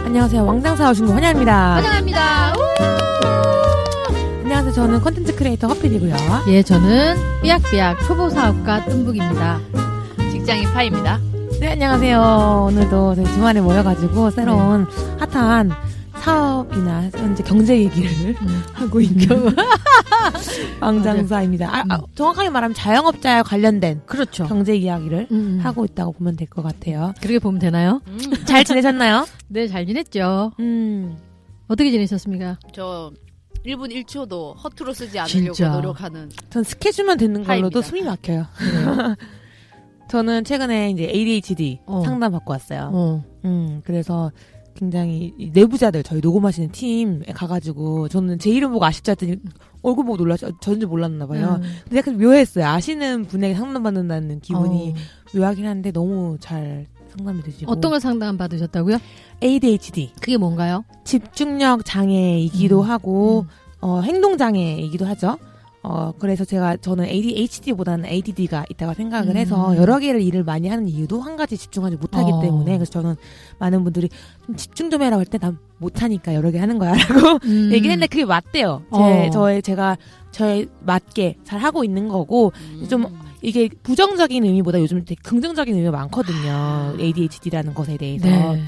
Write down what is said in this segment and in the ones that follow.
안녕하세요. 왕장사 오신 거 환영합니다. 환영합니다. 안녕하세요. 저는 콘텐츠 크리에이터 허필이고요. 예, 저는 삐약삐약 초보사업가 뜸북입니다. 직장인 파입니다. 네, 안녕하세요. 오늘도 저희 주말에 모여가지고 새로운 핫한 사업이나 현재 경제 얘기를 하고 있는 왕장사입니다. 정확하게 말하면 자영업자와 관련된 그렇죠. 경제 이야기를 하고 있다고 보면 될 것 같아요. 그렇게 보면 되나요? 잘 지내셨나요? 네, 잘 지냈죠. 어떻게 지내셨습니까? 저 1분 1초도 허투루 쓰지 않으려고 진짜. 노력하는. 전 스케줄만 되는 걸로도 파입니다. 숨이 막혀요. 저는 최근에 이제 ADHD 상담 받고 왔어요. 그래서 굉장히 내부자들 저희 녹음하시는 팀에 가가지고 저는 제 이름 보고 아쉽지 않더니 얼굴 보고 놀라서 저인지 몰랐나 봐요. 근데 약간 묘했어요. 아시는 분에게 상담받는다는 기분이 묘하긴 한데 너무 잘 상담이 되시고. 어떤 걸 상담 받으셨다고요? ADHD. 그게 뭔가요? 집중력 장애이기도 하고 행동 장애이기도 하죠. 그래서 저는 ADHD보다는 ADD가 있다고 생각을 해서 여러 개를 일을 많이 하는 이유도 한 가지 집중하지 못하기 때문에 그래서 저는 많은 분들이 좀 집중 좀 해라고 할 때 난 못하니까 여러 개 하는 거야 라고 얘기를 했는데 그게 맞대요. 제가 저에 맞게 잘 하고 있는 거고 좀 이게 부정적인 의미보다 요즘 되게 긍정적인 의미가 많거든요. ADHD라는 것에 대해서. 네.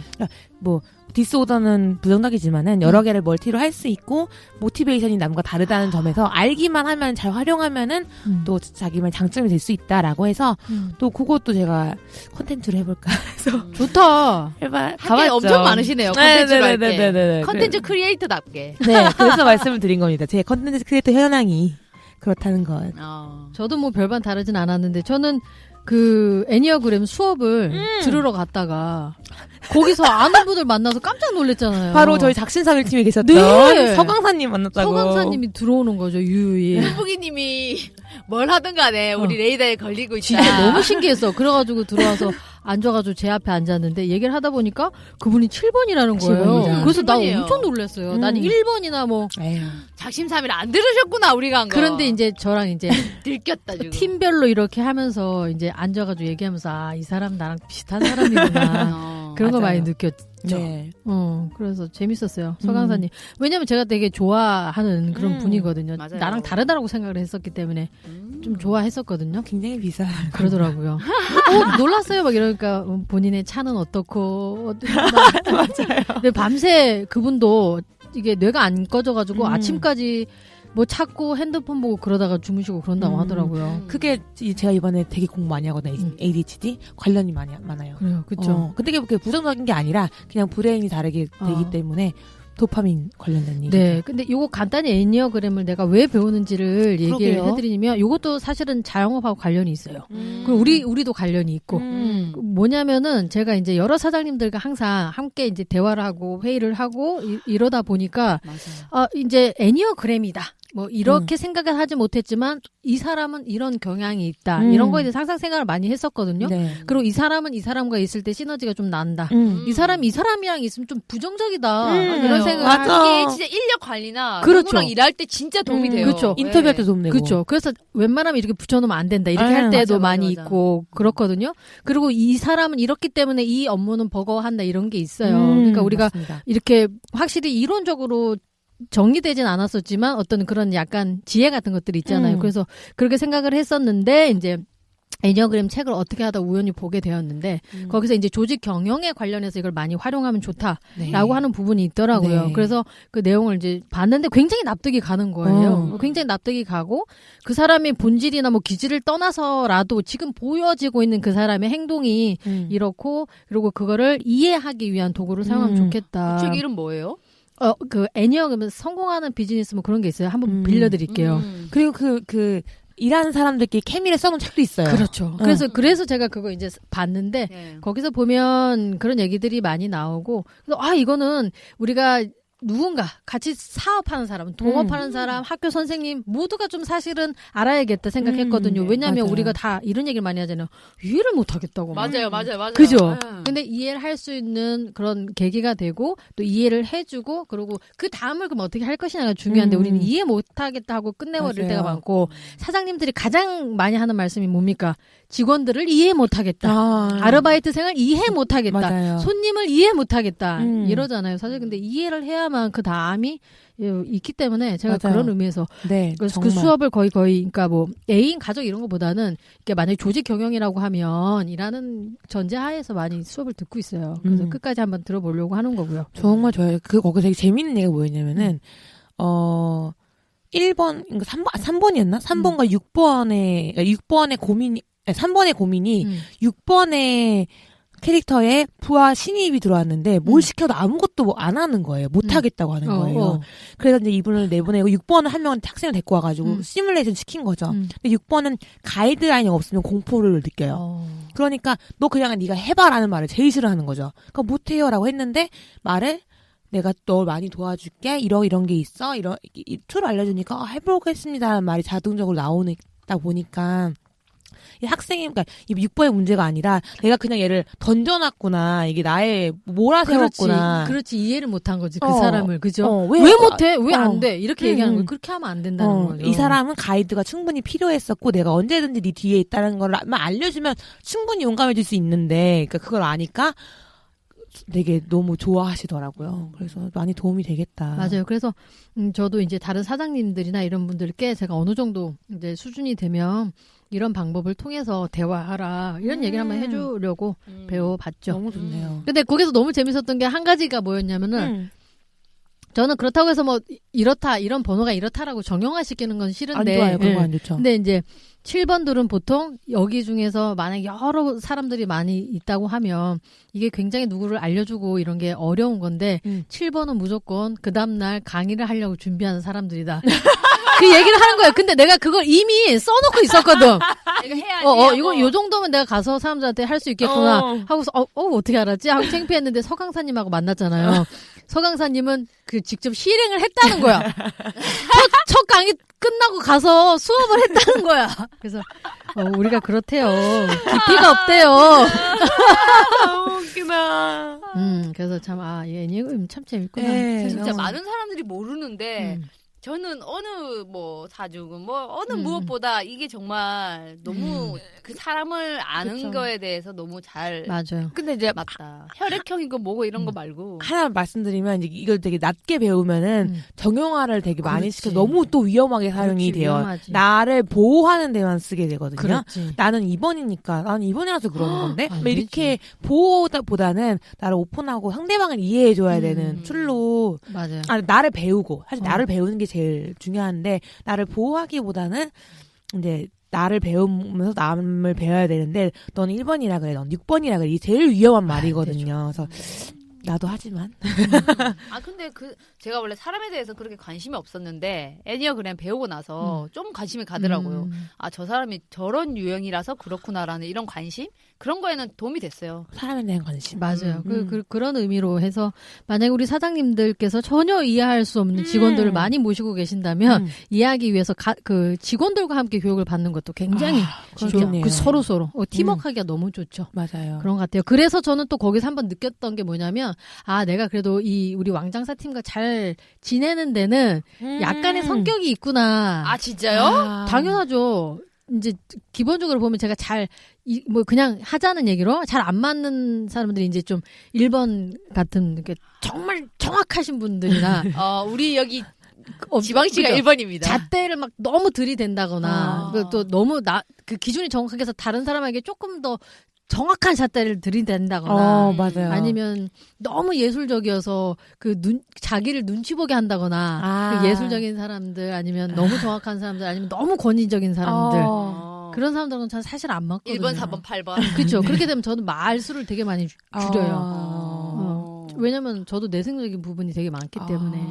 뭐 디스오더는 부정적이지만은 여러 개를 멀티로 할 수 있고 모티베이션이 남과 다르다는 점에서 알기만 하면 잘 활용하면은 또 자기만 장점이 될 수 있다라고 해서 또 그것도 제가 컨텐츠로 해볼까 해서 좋다. 할 게 엄청 많으시네요. 컨텐츠로 할 게. 네네네네네. 컨텐츠 크리에이터답게. 네, 그래서 말씀을 드린 겁니다. 제 컨텐츠 크리에이터 현황이 그렇다는 것. 저도 뭐 별반 다르진 않았는데 저는 그 애니어그램 수업을 들으러 갔다가 거기서 아는 분들 만나서 깜짝 놀랐잖아요. 바로 저희 작신삼일팀에 계셨던 네. 서강사님 만났다고. 서강사님이 들어오는 거죠. 유유히. 흠북이님이 뭘 하든 간에 우리 레이더에 걸리고 있다. 진짜 너무 신기했어. 그래가지고 들어와서 앉아가지고 제 앞에 앉았는데 얘기를 하다 보니까 그분이 7번이라는 거예요. 7번이죠. 그래서 나 7번이에요. 엄청 놀랐어요. 나는 1번이나 뭐. 에휴. 작심삼일 안 들으셨구나 우리가 한 거. 그런데 이제 저랑 이제 들켰다 지금. 팀별로 이렇게 하면서 이제 앉아가지고 얘기하면서 이 사람 나랑 비슷한 사람이구나. 그런 거 맞아요. 많이 느꼈죠. 네. 그래서 재밌었어요. 서강사님. 왜냐면 제가 되게 좋아하는 그런 분이거든요. 맞아요. 나랑 다르다라고 생각을 했었기 때문에 좀 좋아했었거든요. 굉장히 비싼. 그러더라고요. 놀랐어요. 막 이러니까 본인의 차는 어떻고. 맞아요. 근데 밤새 그분도 이게 뇌가 안 꺼져가지고 아침까지 뭐 찾고 핸드폰 보고 그러다가 주무시고 그런다고 하더라고요. 그게 제가 이번에 되게 공부 많이 하거든요. ADHD 관련이 많아요. 그래요. 그쵸. 근데 그게 부정적인 게 아니라 그냥 브레인이 다르게 되기 때문에 도파민 관련된 얘기. 네. 근데 요거 간단히 애니어그램을 내가 왜 배우는지를 얘기를 그러게요. 해드리면 요것도 사실은 자영업하고 관련이 있어요. 그리고 우리도 관련이 있고. 뭐냐면은 제가 이제 여러 사장님들과 항상 함께 이제 대화를 하고 회의를 하고 이러다 보니까 맞아요. 이제 애니어그램이다. 뭐 이렇게 생각을 하지 못했지만 이 사람은 이런 경향이 있다. 이런 거에 대해서 항상 생각을 많이 했었거든요. 네. 그리고 이 사람은 이 사람과 있을 때 시너지가 좀 난다. 이 사람이 이 사람이랑 있으면 좀 부정적이다. 이런 생각을 맞아. 이게 진짜 인력 관리나 그렇죠. 누구랑 일할 때 진짜 도움이 돼요. 그렇죠. 인터뷰할 때 도움 되고. 그렇죠. 그래서 웬만하면 이렇게 붙여놓으면 안 된다. 이렇게 할 때도 맞아, 많이 맞아. 있고 그렇거든요. 그리고 이 사람은 이렇기 때문에 이 업무는 버거워한다 이런 게 있어요. 그러니까 우리가 맞습니다. 이렇게 확실히 이론적으로 정리되진 않았었지만 어떤 그런 약간 지혜 같은 것들이 있잖아요. 그래서 그렇게 생각을 했었는데 이제 애니어그램 책을 어떻게 하다 우연히 보게 되었는데 거기서 이제 조직 경영에 관련해서 이걸 많이 활용하면 좋다라고 하는 부분이 있더라고요. 네. 그래서 그 내용을 이제 봤는데 굉장히 납득이 가는 거예요. 굉장히 납득이 가고 그 사람의 본질이나 뭐 기질을 떠나서라도 지금 보여지고 있는 그 사람의 행동이 이렇고 그리고 그거를 이해하기 위한 도구를 사용하면 좋겠다. 책 이름 뭐예요? 그 애니어그램 성공하는 비즈니스 뭐 그런 게 있어요. 한번 빌려드릴게요. 그리고 일하는 사람들끼리 케미를 써놓은 책도 있어요. 그렇죠. 그래서 제가 그거 이제 봤는데 거기서 보면 그런 얘기들이 많이 나오고 그래서 이거는 우리가 누군가 같이 사업하는 사람, 동업하는 사람, 학교 선생님 모두가 좀 사실은 알아야겠다 생각했거든요. 왜냐하면 맞아요. 우리가 다 이런 얘기를 많이 하잖아요. 이해를 못하겠다고. 맞아요. 그죠? 근데 이해를 할 수 있는 그런 계기가 되고 또 이해를 해주고 그리고 그 다음을 그럼 어떻게 할 것이냐가 중요한데 우리는 이해 못하겠다 하고 끝내버릴 맞아요. 때가 많고 사장님들이 가장 많이 하는 말씀이 뭡니까? 직원들을 이해 못하겠다. 아르바이트생을 이해 못하겠다. 맞아요. 손님을 이해 못하겠다. 이러잖아요. 사실 근데 이해를 해야만 그 다음이 있기 때문에 제가 맞아요. 그런 의미에서 네, 그래서 그 정말. 수업을 거의 그러니까 뭐 애인 가족 이런 것보다는 이게 만약에 조직 경영이라고 하면 이라는 전제하에서 많이 수업을 듣고 있어요. 그래서 끝까지 한번 들어보려고 하는 거고요. 정말 좋아요. 거기 되게 재밌는 얘기가 뭐였냐면은 1번, 그러니까 3번이었나? 3번과 6번의 고민이, 3번의 고민이 6번의 캐릭터에 부하 신입이 들어왔는데 뭘 시켜도 아무것도 안 하는 거예요. 못 하겠다고 하는 거예요. 그래서 이제 이분을 내보내고 6번은 한 명은 학생을 데리고 와가지고 시뮬레이션 시킨 거죠. 근데 6번은 가이드라인이 없으면 공포를 느껴요. 그러니까 너 그냥 네가 해봐라는 말을 제일 싫어하는 거죠. 그러니까 못해요라고 했는데 말을 내가 널 많이 도와줄게. 이런 게 있어. 이 툴을 알려주니까 해보겠습니다라는 말이 자동적으로 나오다 보니까 이 학생이, 그러니까 이 6번의 문제가 아니라 내가 그냥 얘를 던져놨구나. 이게 나의 몰아세웠구나. 그렇지. 이해를 못한 거지. 그 사람을. 그죠? 왜 못해? 왜 안 돼? 이렇게 얘기하는 거예요. 그렇게 하면 안 된다는 거죠. 이 사람은 가이드가 충분히 필요했었고 내가 언제든지 네 뒤에 있다는 걸 알려주면 충분히 용감해질 수 있는데 그러니까 그걸 아니까 되게 너무 좋아하시더라고요. 그래서 많이 도움이 되겠다. 맞아요. 그래서 저도 이제 다른 사장님들이나 이런 분들께 제가 어느 정도 이제 수준이 되면 이런 방법을 통해서 대화하라 이런 얘기를 한번 해주려고 배워봤죠. 너무 좋네요. 근데 거기서 너무 재밌었던 게 한 가지가 뭐였냐면은 저는 그렇다고 해서 뭐 이렇다 이런 번호가 이렇다라고 정형화시키는 건 싫은데 안 좋아요. 그런 거 안 좋죠. 근데 이제 7번들은 보통 여기 중에서 만약 여러 사람들이 많이 있다고 하면 이게 굉장히 누구를 알려주고 이런 게 어려운 건데 7번은 무조건 그 다음날 강의를 하려고 준비하는 사람들이다. 그 얘기를 하는 거예요. 근데 내가 그걸 이미 써놓고 있었거든. 이거 해야지. 이거 요 정도면 내가 가서 사람들한테 할 수 있겠구나 하고서 어떻게 알았지? 하고 창피했는데 서강사님하고 만났잖아요. 서강사님은 그 직접 실행을 했다는 거야. 첫 강의 끝나고 가서 수업을 했다는 거야. 그래서 우리가 그렇대요. 깊이가 없대요. 너무 웃기다. 그래서 참 애니금 참 재밌구나. 네, 진짜 너무. 많은 사람들이 모르는데 저는 어느 사주고 어느 무엇보다 이게 정말 너무 그 사람을 아는 그쵸. 거에 대해서 너무 잘 맞아요. 근데 이제 맞다. 혈액형이고 뭐고 이런 거 말고 하나 말씀드리면 이제 이걸 되게 낮게 배우면은 정형화를 되게 많이 그렇지. 시켜 너무 또 위험하게 사용이 그렇지, 돼요. 위험하지. 나를 보호하는 데만 쓰게 되거든요. 그렇지. 나는 2번이니까 나는 2번이라서 그러는 건데 안 뭐 이렇게 보호보다는 나를 오픈하고 상대방을 이해해줘야 되는 툴로 맞아요. 나를 배우고 사실 나를 배우는 게 제일 중요한데 나를 보호하기보다는 이제 나를 배우면서 남을 배워야 되는데 너는 1번이라 그래, 넌 6번이라 그래. 이게 제일 위험한 말이거든요. 그래서 나도 하지만 근데 제가 원래 사람에 대해서 그렇게 관심이 없었는데 애니어그램 배우고 나서 좀 관심이 가더라고요. 저 사람이 저런 유형이라서 그렇구나라는 이런 관심? 그런 거에는 도움이 됐어요. 사람에 대한 관심. 맞아요. 그런 의미로 해서 만약에 우리 사장님들께서 전혀 이해할 수 없는 직원들을 많이 모시고 계신다면 이해하기 위해서 그 직원들과 함께 교육을 받는 것도 굉장히 좋네요. 서로 팀워크하기가 너무 좋죠. 맞아요. 그런 것 같아요. 그래서 저는 또 거기서 한번 느꼈던 게 뭐냐면 내가 그래도 우리 왕장사 팀과 잘 지내는 데는 약간의 성격이 있구나. 진짜요? 당연하죠. 이제 기본적으로 보면 제가 그냥 하자는 얘기로 잘 안 맞는 사람들이 이제 좀 1번 같은 정말 정확하신 분들이나 우리 여기 지방씨가 그죠? 1번입니다. 잣대를 막 너무 들이댄다거나 또 너무 그 기준이 정확하게 해서 다른 사람에게 조금 더 정확한 잣대를 들이댄다거나 맞아요. 아니면 너무 예술적이어서 자기를 눈치 보게 한다거나 그 예술적인 사람들 아니면 너무 정확한 사람들 아니면 너무 권위적인 사람들 그런 사람들은 전 사실 안 맞거든요. 1번, 4번, 8번. 그렇죠. 그렇게 되면 저는 말수를 되게 많이 줄여요. 왜냐면 저도 내성적인 부분이 되게 많기 때문에.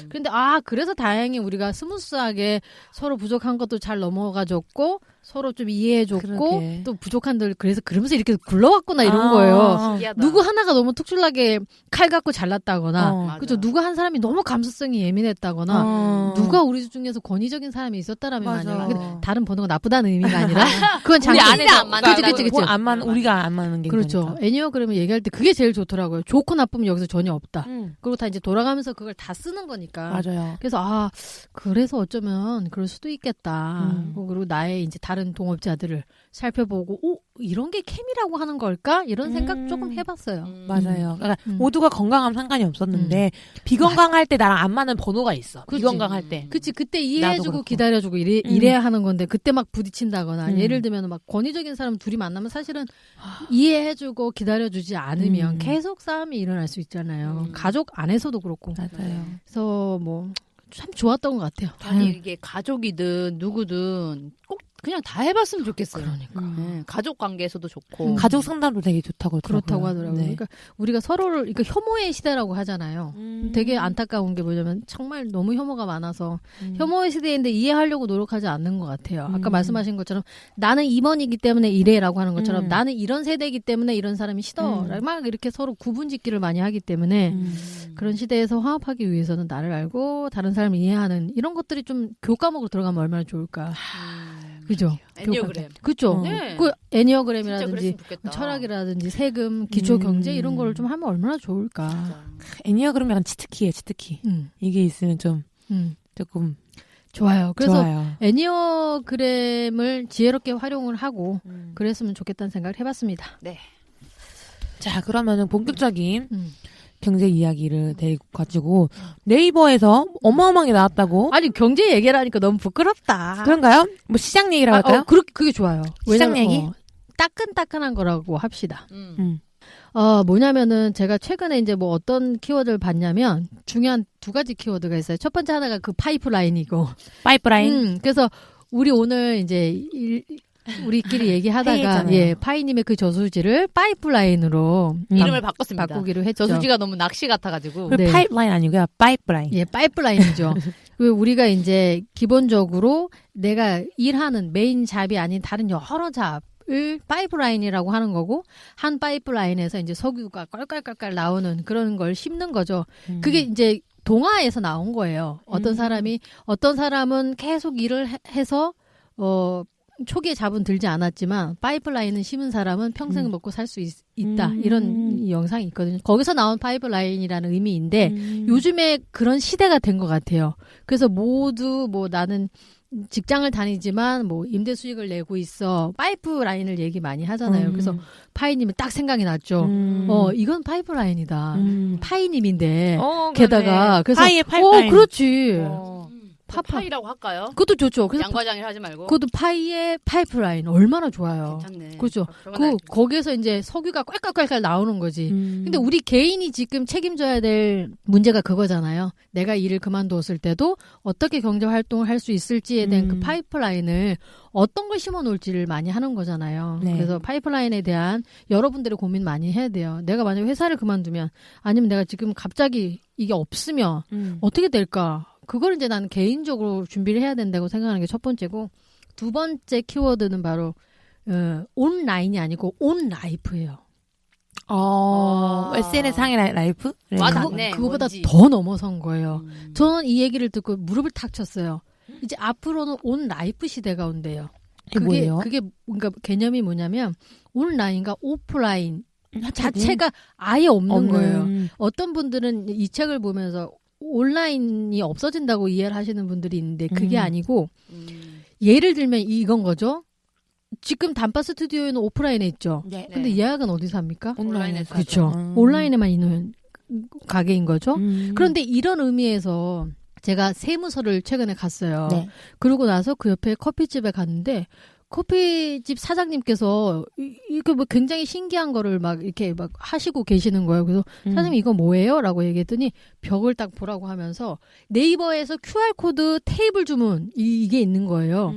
그런데 그래서 다행히 우리가 스무스하게 서로 부족한 것도 잘 넘어가줬고 서로 좀 이해해줬고 그러게. 또 부족한들 그래서 그러면서 이렇게 굴러왔구나 이런 거예요. 신기하다. 누구 하나가 너무 특출나게 칼 갖고 잘났다거나 맞아. 그죠? 누구 한 사람이 너무 감수성이 예민했다거나 누가 우리 중에서 권위적인 사람이 있었다라면 맞아. 만약에 근데 다른 번호가 나쁘다는 의미가 아니라 그건 우리 장점. 안에서 안 맞는 그치. 우리가 안 맞는 게 그렇죠. 그러니까. 애니어그램을 얘기할 때 그게 제일 좋더라고요. 좋고 나쁨은 여기서 전혀 없다. 응. 그리고 다 이제 돌아가면서 그걸 다 쓰는 거니까. 맞아요. 그래서 그래서 어쩌면 그럴 수도 있겠다. 그리고 나의 이제 다른 동업자들을 살펴보고 이런 게 케미라고 하는 걸까? 이런 생각 조금 해봤어요. 맞아요. 그러니까 모두가 건강하면 상관이 없었는데 비건강할 때 나랑 안 맞는 번호가 있어. 그치. 비건강할 때. 그치 그때 나도 이해해주고 그렇고. 기다려주고 이래야 하는 건데 그때 막 부딪힌다거나 예를 들면 막 권위적인 사람 둘이 만나면 사실은 이해해주고 기다려주지 않으면 계속 싸움이 일어날 수 있잖아요. 가족 안에서도 그렇고. 맞아요. 그래서 뭐 참 좋았던 것 같아요. 아니 이게 가족이든 누구든 꼭 그냥 다 해봤으면 좋겠어요. 그러니까. 네, 가족 관계에서도 좋고. 가족 상담도 되게 좋다고 그렇다고 하더라고요. 네. 그러니까 우리가 서로를 그러니까 혐오의 시대라고 하잖아요. 되게 안타까운 게 뭐냐면 정말 너무 혐오가 많아서 혐오의 시대인데 이해하려고 노력하지 않는 것 같아요. 아까 말씀하신 것처럼 나는 임원이기 때문에 이래라고 하는 것처럼 나는 이런 세대이기 때문에 이런 사람이 싫어. 막 이렇게 서로 구분짓기를 많이 하기 때문에 그런 시대에서 화합하기 위해서는 나를 알고 다른 사람을 이해하는 이런 것들이 좀 교과목으로 들어가면 얼마나 좋을까. 그죠? 애니어그램. 그죠? 네. 그 진짜 애니어그램이라든지 그랬으면 좋겠다. 철학이라든지 세금, 기초 경제 이런 거를 좀 하면 얼마나 좋을까. 진짜. 애니어그램 약간 치트키예요, 치트키. 이게 있으면 좀 조금 좋아요. 그래서 좋아요. 애니어그램을 지혜롭게 활용을 하고 그랬으면 좋겠다는 생각을 해봤습니다. 네. 자, 그러면은 본격적인 경제 이야기를 데리고 가지고 네이버에서 어마어마하게 나왔다고. 아니 경제 얘기라니까 너무 부끄럽다. 그런가요? 뭐 시장 얘기라고 할까요? 그게 좋아요. 시장 왜냐면, 얘기? 따끈따끈한 거라고 합시다. 음. 뭐냐면은 제가 최근에 이제 뭐 어떤 키워드를 봤냐면 중요한 두 가지 키워드가 있어요. 첫 번째 하나가 그 파이프라인이고. 파이프라인. 그래서 우리 오늘 이제 우리끼리 얘기하다가 회의했잖아요. 파이님의 그 저수지를 파이프라인으로 이름을 바꿨습니다. 바꾸기로 했죠. 저수지가 너무 낚시 같아가지고. 네. 파이프라인 아니고요. 파이프라인. 예, 파이프라인이죠. 우리가 이제 기본적으로 내가 일하는 메인 잡이 아닌 다른 여러 잡을 파이프라인이라고 하는 거고 한 파이프라인에서 이제 석유가 깔깔깔깔 나오는 그런 걸 씹는 거죠. 그게 이제 동화에서 나온 거예요. 어떤 사람은 계속 일을 해서 초기에 잡은 들지 않았지만 파이프라인은 심은 사람은 평생 먹고 살 수 있다. 이런 영상이 있거든요. 거기서 나온 파이프라인이라는 의미인데 요즘에 그런 시대가 된 것 같아요. 그래서 모두 뭐 나는 직장을 다니지만 뭐 임대 수익을 내고 있어. 파이프라인을 얘기 많이 하잖아요. 그래서 파이님이 딱 생각이 났죠. 이건 파이프라인이다. 파이님인데 게다가 그래서 파이의 파이프라인. 그렇지. 파이라고 할까요? 그것도 좋죠. 그래서 양과장일 하지 말고. 그것도 파이의 파이프라인 얼마나 좋아요. 괜찮네. 그렇죠. 그러면 거기에서 이제 석유가 깔깔깔깔 나오는 거지. 근데 우리 개인이 지금 책임져야 될 문제가 그거잖아요. 내가 일을 그만뒀을 때도 어떻게 경제 활동을 할 수 있을지에 대한 그 파이프라인을 어떤 걸 심어 놓을지를 많이 하는 거잖아요. 네. 그래서 파이프라인에 대한 여러분들의 고민 많이 해야 돼요. 내가 만약에 회사를 그만두면 아니면 내가 지금 갑자기 이게 없으면 어떻게 될까? 그걸 이제 나는 개인적으로 준비를 해야 된다고 생각하는 게 첫 번째고 두 번째 키워드는 바로 온라인이 아니고 온라이프예요. SNS 상의 라이프? 맞네. 그거보다 뭔지. 더 넘어선 거예요. 저는 이 얘기를 듣고 무릎을 탁 쳤어요. 이제 앞으로는 온라이프 시대가 온대요. 뭐예요? 그게 그러니까 개념이 뭐냐면 온라인과 오프라인 자체가 아예 없는 거예요. 어떤 분들은 이 책을 보면서 온라인이 없어진다고 이해를 하시는 분들이 있는데 그게 아니고 예를 들면 이건 거죠. 지금 단파 스튜디오에는 오프라인에 있죠. 네. 근데 예약은 어디서 합니까? 온라인에서 그렇죠. 온라인에만 있는 가게인 거죠. 그런데 이런 의미에서 제가 세무서를 최근에 갔어요. 네. 그러고 나서 그 옆에 커피집에 갔는데 커피집 사장님께서 이게 뭐 굉장히 신기한 거를 막 이렇게 막 하시고 계시는 거예요. 그래서 사장님 이거 뭐예요? 라고 얘기했더니 벽을 딱 보라고 하면서 네이버에서 QR코드 테이블 주문 이게 있는 거예요.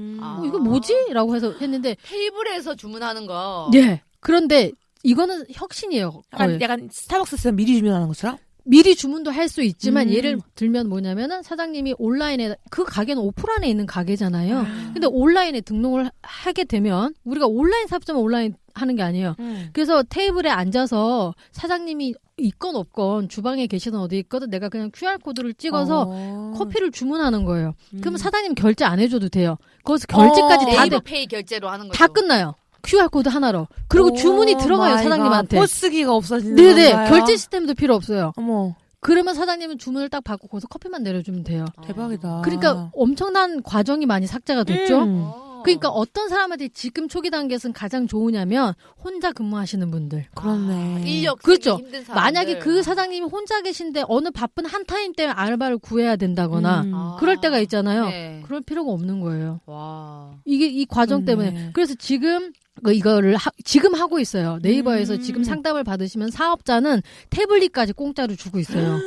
이거 뭐지? 라고 해서 했는데 테이블에서 주문하는 거. 네. 그런데 이거는 혁신이에요. 거의. 약간 스타벅스에서 미리 주문하는 것처럼? 미리 주문도 할 수 있지만 예를 들면 뭐냐면은 사장님이 온라인에 그 가게는 오프라인에 있는 가게잖아요. 근데 온라인에 등록을 하게 되면 우리가 온라인 사업자만 온라인 하는 게 아니에요. 그래서 테이블에 앉아서 사장님이 있건 없건 주방에 계시든 어디 있거든 내가 그냥 QR코드를 찍어서 커피를 주문하는 거예요. 그러면 사장님 결제 안 해줘도 돼요. 거기서 결제까지 다 네이버페이 결제로 하는 거죠. 다 끝나요. QR코드 하나로. 그리고 주문이 들어가요, 사장님한테. 포스기가 없어지는 네네. 건가요? 결제 시스템도 필요 없어요. 어머. 그러면 사장님은 주문을 딱 받고 거기서 커피만 내려주면 돼요. 대박이다. 그러니까 엄청난 과정이 많이 삭제가 됐죠. 그러니까 어떤 사람한테 지금 초기 단계에서는 가장 좋으냐면 혼자 근무하시는 분들. 그렇네. 인력 그렇죠. 힘든 사람들. 만약에 그 사장님이 혼자 계신데 어느 바쁜 한 타임 때문에 알바를 구해야 된다거나 그럴 때가 있잖아요. 네. 그럴 필요가 없는 거예요. 와. 이게 이 과정 때문에. 그래서 지금 이거를 지금 하고 있어요. 네이버에서 지금 상담을 받으시면 사업자는 태블릿까지 공짜로 주고 있어요.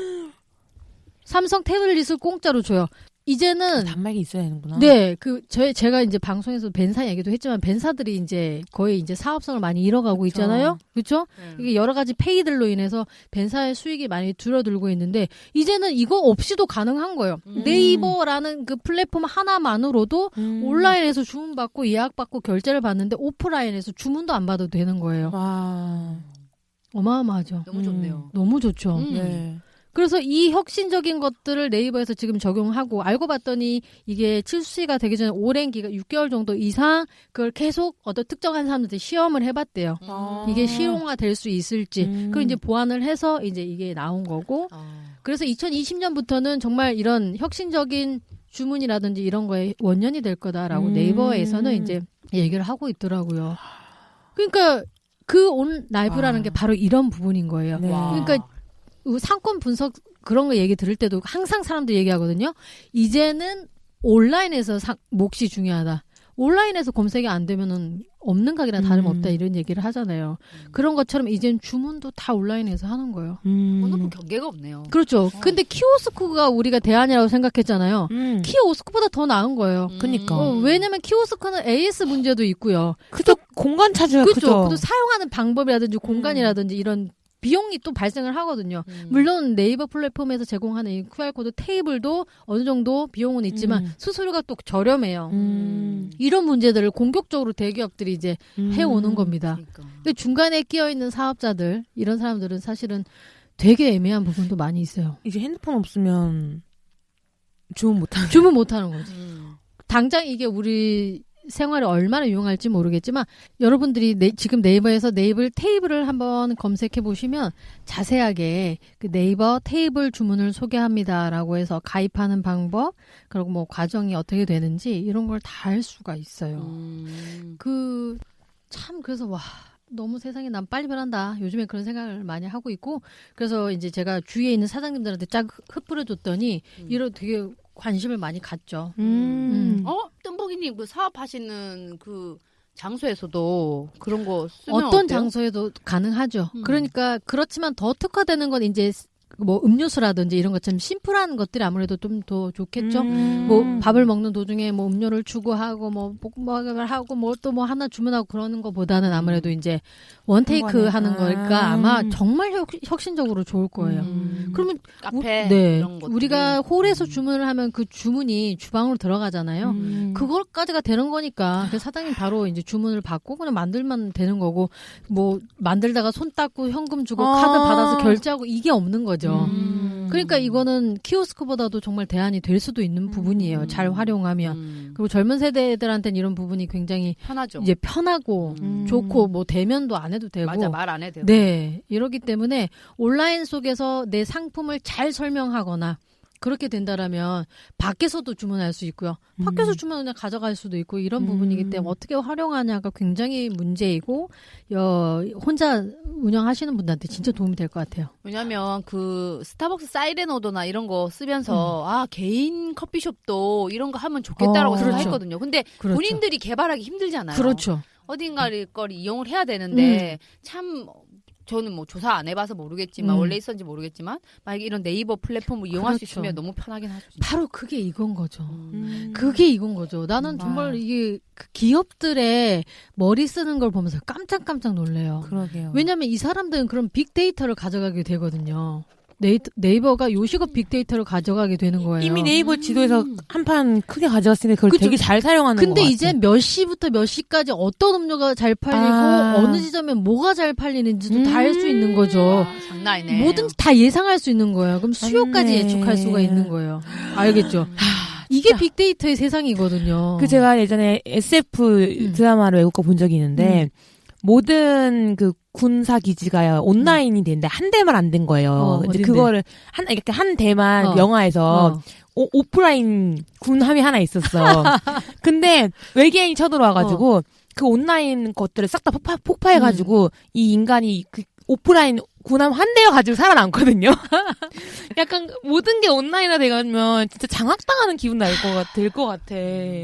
삼성 태블릿을 공짜로 줘요. 이제는 단말기 있어야 되는구나. 네, 제가 이제 방송에서 벤사 얘기도 했지만 벤사들이 이제 거의 이제 사업성을 많이 잃어가고 있잖아요. 그렇죠? 이게 여러 가지 페이들로 인해서 벤사의 수익이 많이 줄어들고 있는데 이제는 이거 없이도 가능한 거예요. 네이버라는 그 플랫폼 하나만으로도 온라인에서 주문받고 예약받고 결제를 받는데 오프라인에서 주문도 안 받아도 되는 거예요. 와. 어마어마하죠. 너무 좋네요. 너무 좋죠. 네. 그래서 이 혁신적인 것들을 네이버에서 지금 적용하고 알고 봤더니 이게 출시가 되기 전에 오랜 기간 6개월 정도 이상 그걸 계속 어떤 특정한 사람들한테 시험을 해봤대요. 이게 실용화 될 수 있을지. 그걸 이제 보완을 해서 이제 이게 나온 거고. 그래서 2020년부터는 정말 이런 혁신적인 주문이라든지 이런 거에 원년이 될 거다라고 네이버에서는 이제 얘기를 하고 있더라고요. 그러니까 그 온 라이브라는 게 바로 이런 부분인 거예요. 네. 그러니까 상권 분석 그런 거 얘기 들을 때도 항상 사람들 얘기하거든요. 이제는 온라인에서 몫이 중요하다. 온라인에서 검색이 안 되면은 없는 가게랑 다름없다 이런 얘기를 하잖아요. 그런 것처럼 이젠 주문도 다 온라인에서 하는 거예요. 오늘 경계가 없네요. 그렇죠. 근데 키오스크가 우리가 대안이라고 생각했잖아요. 키오스크보다 더 나은 거예요. 그니까. 왜냐면 키오스크는 AS 문제도 있고요. 그죠. 공간 차지가 그렇죠. 또 사용하는 방법이라든지 공간이라든지 이런 비용이 또 발생을 하거든요. 물론 네이버 플랫폼에서 제공하는 이 QR코드 테이블도 어느 정도 비용은 있지만 수수료가 또 저렴해요. 이런 문제들을 공격적으로 대기업들이 이제 해오는 겁니다. 그러니까. 근데 중간에 끼어있는 사업자들, 이런 사람들은 사실은 되게 애매한 부분도 많이 있어요. 이제 핸드폰 없으면 주문 못하는. 주문 못하는 거지. 당장 이게 우리 생활에 얼마나 유용할지 모르겠지만 여러분들이 지금 네이버에서 네이버 테이블을 한번 검색해 보시면 자세하게 그 네이버 테이블 주문을 소개합니다라고 해서 가입하는 방법 그리고 뭐 과정이 어떻게 되는지 이런 걸 다 알 수가 있어요. 그래서 와 너무 세상에 난 빨리 변한다. 요즘에 그런 생각을 많이 하고 있고 그래서 이제 제가 주위에 있는 사장님들한테 쫙 흩뿌려줬더니 이런 되게 관심을 많이 갖죠. 뜸보기님 그 사업하시는 그 장소에서도 그런 거 쓰면 어떤 어때요? 장소에도 가능하죠. 그러니까 그렇지만 더 특화되는 건 이제 뭐 음료수라든지 이런 것처럼 심플한 것들이 아무래도 좀 더 좋겠죠. 뭐 밥을 먹는 도중에 뭐 음료를 추구하고 뭐 볶음밥을 하고 뭐 또 뭐 하나 주문하고 그러는 것보다는 아무래도 이제 원테이크 하는 거니까 아마 정말 혁신적으로 좋을 거예요. 그러면 카페 네. 이런 것들. 우리가 홀에서 주문을 하면 그 주문이 주방으로 들어가잖아요. 그걸까지가 되는 거니까 그 사장님 바로 이제 주문을 받고 그냥 만들면 되는 거고 뭐 만들다가 손 닦고 현금 주고 카드 받아서 결제하고 이게 없는 거죠. 그러니까 이거는 키오스크보다도 정말 대안이 될 수도 있는 부분이에요. 잘 활용하면. 그리고 젊은 세대들한테는 이런 부분이 굉장히 편하죠. 이제 편하고 좋고 뭐 대면도 안 해도 되고. 맞아, 말 안 해도 되고. 네. 이러기 때문에 온라인 속에서 내 상품을 잘 설명하거나 그렇게 된다라면 밖에서도 주문할 수 있고요. 밖에서 주문을 그냥 가져갈 수도 있고 이런 부분이기 때문에 어떻게 활용하냐가 굉장히 문제이고 혼자 운영하시는 분들한테 진짜 도움이 될 것 같아요. 왜냐면 그 스타벅스 사이렌 오더나 이런 거 쓰면서 개인 커피숍도 이런 거 하면 좋겠다라고 생각했거든요. 근데 그렇죠. 본인들이 개발하기 힘들잖아요. 그렇죠. 어딘가 걸 이용을 해야 되는데 참 저는 뭐 조사 안 해봐서 모르겠지만 원래 있었는지 모르겠지만 만약에 이런 네이버 플랫폼을 이용할 수 그렇죠. 있으면 너무 편하긴 하죠. 진짜. 바로 그게 이건 거죠. 그게 이건 거죠. 나는 정말 이게 그 기업들의 머리 쓰는 걸 보면서 깜짝깜짝 놀래요. 그러게요. 왜냐하면 이 사람들은 그런 빅데이터를 가져가게 되거든요. 네이버가 요식업 빅데이터를 가져가게 되는 거예요. 이미 네이버 지도에서 한 판 크게 가져갔으니 그걸 그쵸? 되게 잘 사용하는 거 근데 같아. 이제 몇 시부터 몇 시까지 어떤 음료가 잘 팔리고 어느 지점에 뭐가 잘 팔리는지도 다 알 수 있는 거죠. 장난 아니네. 뭐든지 다 예상할 수 있는 거예요. 그럼 수요까지 맞네. 예측할 수가 있는 거예요. 알겠죠? 이게 빅데이터의 세상이거든요. 그 제가 예전에 SF 드라마를 외국어 본 적이 있는데 모든 그 군사 기지가 온라인이 되는데 한 대만 안 된 거예요. 이제 어딘데? 그거를 이렇게 한 대만 영화에서 오프라인 군함이 하나 있었어. 근데 외계인이 쳐들어와가지고 그 온라인 것들을 싹 다 폭파해가지고 이 인간이 그 오프라인 군함 한 대여 가지고 살아남거든요. 약간 모든 게 온라인화 돼가면 진짜 장악당하는 기분 들 것 같아.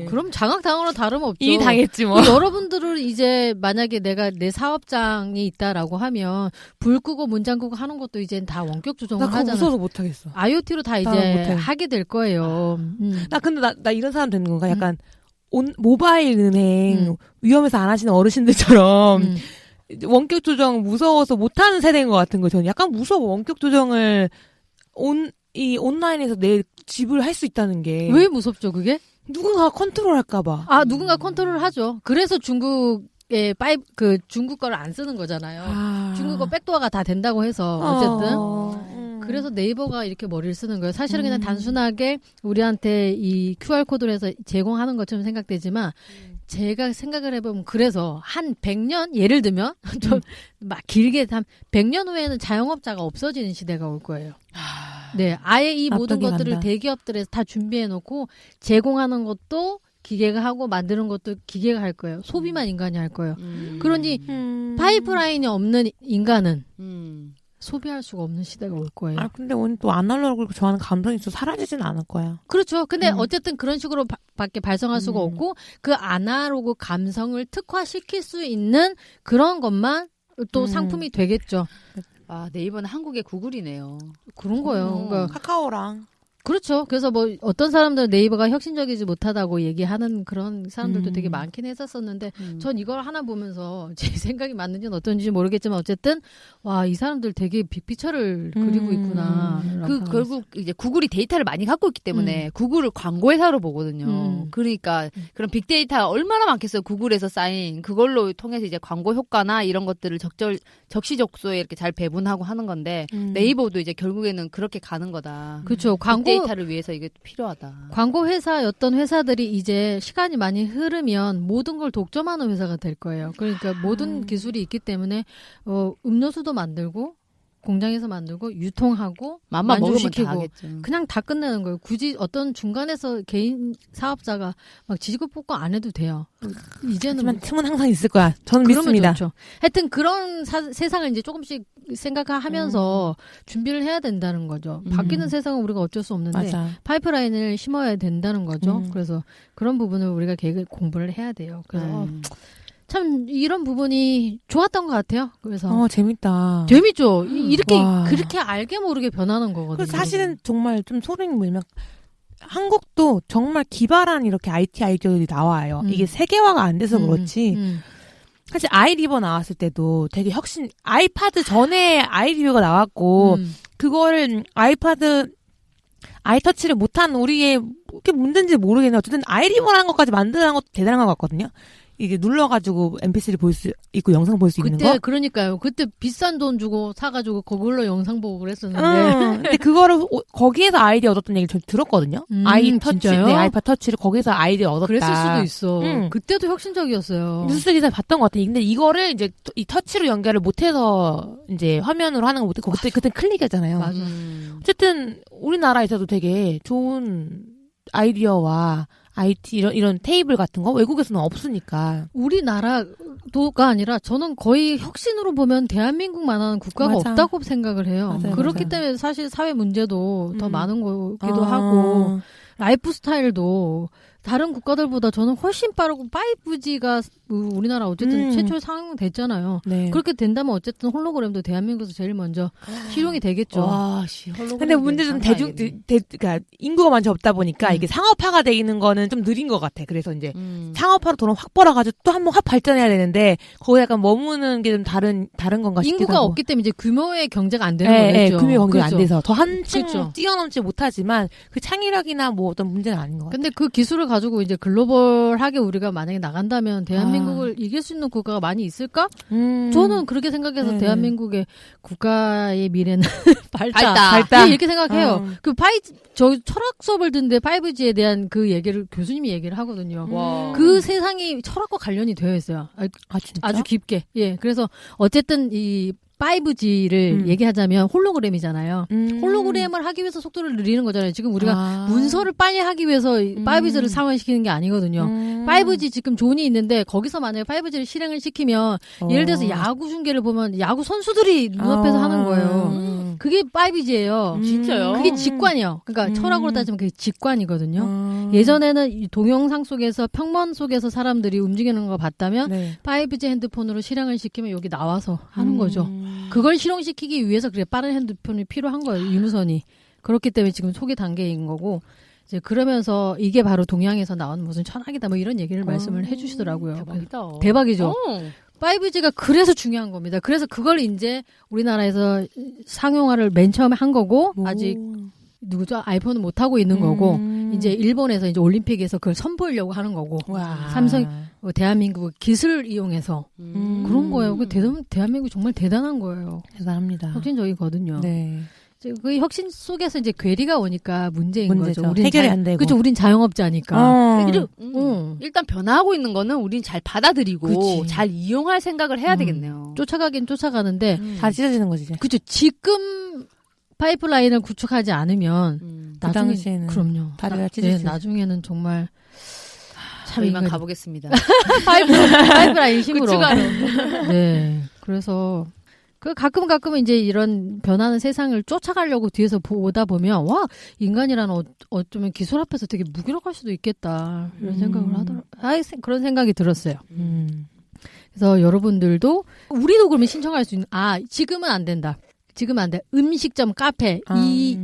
그럼 장악당하러 다름없죠. 이미 당했지 뭐. 여러분들은 이제 만약에 내가 내 사업장이 있다라고 하면 불 끄고 문 잠그고 하는 것도 이제 다 원격 조정을 나 그거 하잖아. 무서워서 못하겠어. IoT로 다 이제 못해. 하게 될 거예요. 나 근데 나 이런 사람 되는 건가? 약간 모바일 은행 위험해서 안 하시는 어르신들처럼 원격 조정 무서워서 못하는 세대인 것 같은 거. 저는 약간 무서워. 원격 조정을 온라인에서 내 집을 할 수 있다는 게. 왜 무섭죠, 그게? 누군가 컨트롤할까봐. 아, 누군가 컨트롤을 하죠. 그래서 중국의 중국 거를 안 쓰는 거잖아요. 중국어 백도어가 다 된다고 해서 어쨌든. 그래서 네이버가 이렇게 머리를 쓰는 거예요. 사실은 그냥 단순하게 우리한테 이 QR코드를 해서 제공하는 것처럼 생각되지만 제가 생각을 해보면 그래서 한 100년 예를 들면 좀 막 길게 한 100년 후에는 자영업자가 없어지는 시대가 올 거예요. 네, 아예 이 모든 것들을 간다. 대기업들에서 다 준비해놓고 제공하는 것도 기계가 하고 만드는 것도 기계가 할 거예요. 소비만 인간이 할 거예요. 그러니 파이프라인이 없는 인간은 소비할 수가 없는 시대가 올 거예요. 아, 근데 오늘 또 아날로그를 좋아하는 감성이 있어 사라지진 않을 거야. 그렇죠. 근데 어쨌든 그런 식으로 밖에 발성할 수가 없고 그 아날로그 감성을 특화시킬 수 있는 그런 것만 또 상품이 되겠죠. 아, 네이버는 한국의 구글이네요. 그런 거예요. 그러니까 카카오랑. 그렇죠. 그래서 뭐 어떤 사람들은 네이버가 혁신적이지 못하다고 얘기하는 그런 사람들도 되게 많긴 했었었는데 전 이걸 하나 보면서 제 생각이 맞는지는 어떤지 모르겠지만 어쨌든 와, 이 사람들 되게 빅피처를 그리고 있구나. 결국 이제 구글이 데이터를 많이 갖고 있기 때문에 구글을 광고회사로 보거든요. 그러니까 그런 빅데이터가 얼마나 많겠어요. 구글에서 쌓인 그걸로 통해서 이제 광고 효과나 이런 것들을 적시적소에 이렇게 잘 배분하고 하는 건데 네이버도 이제 결국에는 그렇게 가는 거다. 그렇죠. 광고 데이터를 위해서 이게 필요하다. 광고 회사였던 회사들이 이제 시간이 많이 흐르면 모든 걸 독점하는 회사가 될 거예요. 그러니까 모든 기술이 있기 때문에 음료수도 만들고 공장에서 만들고 유통하고 맘만 먹으면 만주시키고 다 하겠죠. 그냥 다 끝내는 거예요. 굳이 어떤 중간에서 개인 사업자가 막 지지고 뽑고 안 해도 돼요. 이제는 하지만 틈은 항상 있을 거야. 저는 그러면 믿습니다. 좋죠. 하여튼 그런 세상을 이제 조금씩 생각하면서 준비를 해야 된다는 거죠. 바뀌는 세상은 우리가 어쩔 수 없는데 맞아. 파이프라인을 심어야 된다는 거죠. 그래서 그런 부분을 우리가 공부를 해야 돼요. 그래서 참 이런 부분이 좋았던 것 같아요. 그래서 재밌다. 재밌죠. 이렇게 와. 그렇게 알게 모르게 변하는 거거든요. 그래서 사실은 정말 좀 소름이 뭐냐면 한국도 정말 기발한 이렇게 IT 아이디어들이 나와요. 이게 세계화가 안 돼서 그렇지. 사실 아이리버 나왔을 때도 되게 아이파드 전에 아이리버가 나왔고 그거를 아이터치를 못한 우리의 그게 문제인지 모르겠는데 어쨌든 아이리버라는 것까지 만드는 것도 대단한 것 같거든요. 이게 눌러가지고 MP3를 볼 수 있고 영상 볼 수 있는 거. 그러니까요. 그때 비싼 돈 주고 사가지고 그걸로 영상 보고 그랬었는데. 근데 그거를 거기에서 아이디어 얻었던 얘기를 좀 들었거든요. 아이터치, 진짜요? 네, 아이팟 터치를 거기서 아이디어 얻었다. 그랬을 수도 있어. 그때도 혁신적이었어요. 뉴스 기사 봤던 것 같아. 근데 이거를 이제 이 터치로 연결을 못해서 이제 화면으로 하는 거 못했고 그때 클릭이었잖아요. 맞아. 어쨌든 우리나라에서도 되게 좋은 아이디어와 IT 이런 테이블 같은 거 외국에서는 없으니까. 우리나라도가 아니라 저는 거의 혁신으로 보면 대한민국만 하는 국가가 맞아. 없다고 생각을 해요. 맞아요, 그렇기 맞아요. 때문에 사실 사회 문제도 더 많은 거기도 하고 라이프 스타일도 다른 국가들보다 저는 훨씬 빠르고 5G가 우리나라 어쨌든 최초에 상용됐잖아요. 네. 그렇게 된다면 어쨌든 홀로그램도 대한민국에서 제일 먼저 실용이 되겠죠. 와, 씨. 근데 문제는 그러니까 인구가 많이 없다 보니까 이게 상업화가 돼 있는 거는 좀 느린 것 같아. 그래서 이제 상업화로 돈을 확 벌어가지고 또 한번 확 발전해야 되는데 거기 약간 머무는 게 좀 다른 건가 싶기도 인구가 하고. 없기 때문에 이제 규모의 경제가 안 되는 네, 거겠죠. 규모의 경제가 그렇죠. 안 돼서 더 한층 그렇죠. 뛰어넘지 못하지만 그 창의력이나 뭐 어떤 문제는 아닌 것 같아요. 근데 그 기술을 가지고 이제 글로벌하게 우리가 만약에 나간다면 대한민국을 이길 수 있는 국가가 많이 있을까? 저는 그렇게 생각해서 네. 대한민국의 국가의 미래는 밝다. 네, 이렇게 생각해요. 저 철학 수업을 듣는데 5G에 대한 그 얘기를 교수님이 얘기를 하거든요. 와. 그 세상이 철학과 관련이 되어 있어요. 진짜? 아주 깊게. 예. 그래서 어쨌든 이 5G를 얘기하자면 홀로그램이잖아요. 홀로그램을 하기 위해서 속도를 늘리는 거잖아요. 지금 우리가 문서를 빨리 하기 위해서 5G를 상용시키는 게 아니거든요. 5G 지금 존이 있는데 거기서 만약에 5G를 실행을 시키면 예를 들어서 야구 중계를 보면 야구 선수들이 눈앞에서 하는 거예요. 그게 5G예요. 진짜요? 그게 직관이요. 그러니까 철학으로 따지면 그게 직관이거든요. 예전에는 이 동영상 속에서 평면 속에서 사람들이 움직이는 거 봤다면 네. 5G 핸드폰으로 실행을 시키면 여기 나와서 하는 거죠. 그걸 실용시키기 위해서 그래 빠른 핸드폰이 필요한 거예요. 유무선이. 그렇기 때문에 지금 초기 단계인 거고 이제 그러면서 이게 바로 동양에서 나온 무슨 철학이다 뭐 이런 얘기를 말씀을 해주시더라고요. 대박이다. 대박이죠. 5G가 그래서 중요한 겁니다. 그래서 그걸 이제 우리나라에서 상용화를 맨 처음에 한 거고 아직 누구죠? 아이폰은 못 하고 있는 거고 이제 일본에서 이제 올림픽에서 그걸 선보이려고 하는 거고 삼성 대한민국 기술을 이용해서 그런 거예요. 대한민국 정말 대단한 거예요. 대단합니다. 혁신적이거든요. 네. 그 혁신 속에서 이제 괴리가 오니까 문제인 문제죠. 거죠. 우린 해결이 안 되고. 그렇죠. 우린 자영업자니까. 일단 변화하고 있는 거는 우린 잘 받아들이고 그치. 잘 이용할 생각을 해야 되겠네요. 쫓아가긴 쫓아가는데 다 찢어지는 거지 이제. 그죠. 지금 파이프라인을 구축하지 않으면 그 나중에 당시에는 그럼요. 다리가 찢어지죠. 네, 나중에는 정말 참 저희만 이거 가보겠습니다. 파이프라인 힘으로. 구축하러. 네. 그래서 가끔은 이제 이런 변하는 세상을 쫓아가려고 뒤에서 보다 보면 와 인간이라는 어쩌면 기술 앞에서 되게 무기력할 수도 있겠다 이런 생각을 그런 생각이 들었어요. 그래서 여러분들도 우리도 그러면 신청할 수 있는 지금은 안 된다. 지금 안 돼. 음식점, 카페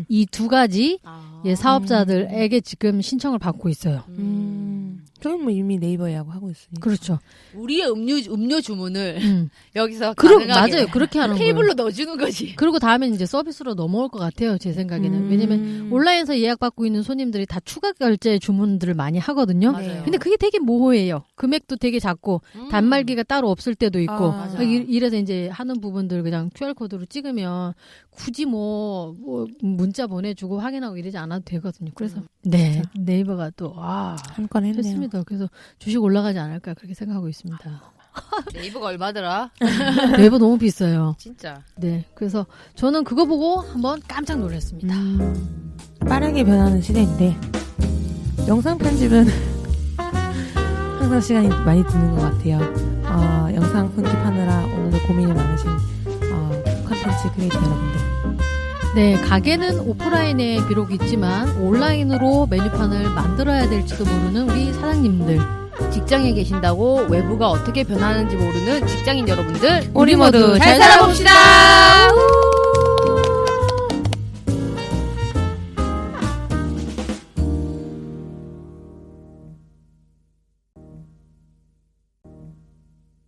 이 두 가지 사업자들에게 지금 신청을 받고 있어요. 저는 뭐 이미 네이버에 하고 있으니까. 그렇죠. 우리의 음료 주문을 여기서 가능하게 맞아요. 그렇게 하는 거예요. 테이블로 넣어주는 거지. 그리고 다음엔 이제 서비스로 넘어올 것 같아요. 제 생각에는. 왜냐면 온라인에서 예약받고 있는 손님들이 다 추가 결제 주문들을 많이 하거든요. 맞아요. 근데 그게 되게 모호해요. 금액도 되게 작고 단말기가 따로 없을 때도 있고 이래서 이제 하는 부분들 그냥 QR코드로 찍으면 굳이 뭐 문자 보내주고 확인하고 이러지 않아도 되거든요. 그래서 네이버가 또 한 건 했습니다. 그래서 주식 올라가지 않을까 그렇게 생각하고 있습니다. 네이버가 얼마더라? 네이버 너무 비싸요. 진짜. 네, 그래서 저는 그거 보고 한번 깜짝 놀랐습니다. 빠르게 변하는 시대인데 영상 편집은 항상 시간이 많이 드는 것 같아요. 영상 편집하느라 오늘도 고민이 많으신 콘텐츠 크리에이터 여러분들. 네, 가게는 오프라인에 비록 있지만 온라인으로 메뉴판을 만들어야 될지도 모르는 우리 사장님들. 직장에 계신다고 외부가 어떻게 변하는지 모르는 직장인 여러분들. 우리 모두 잘 살아봅시다.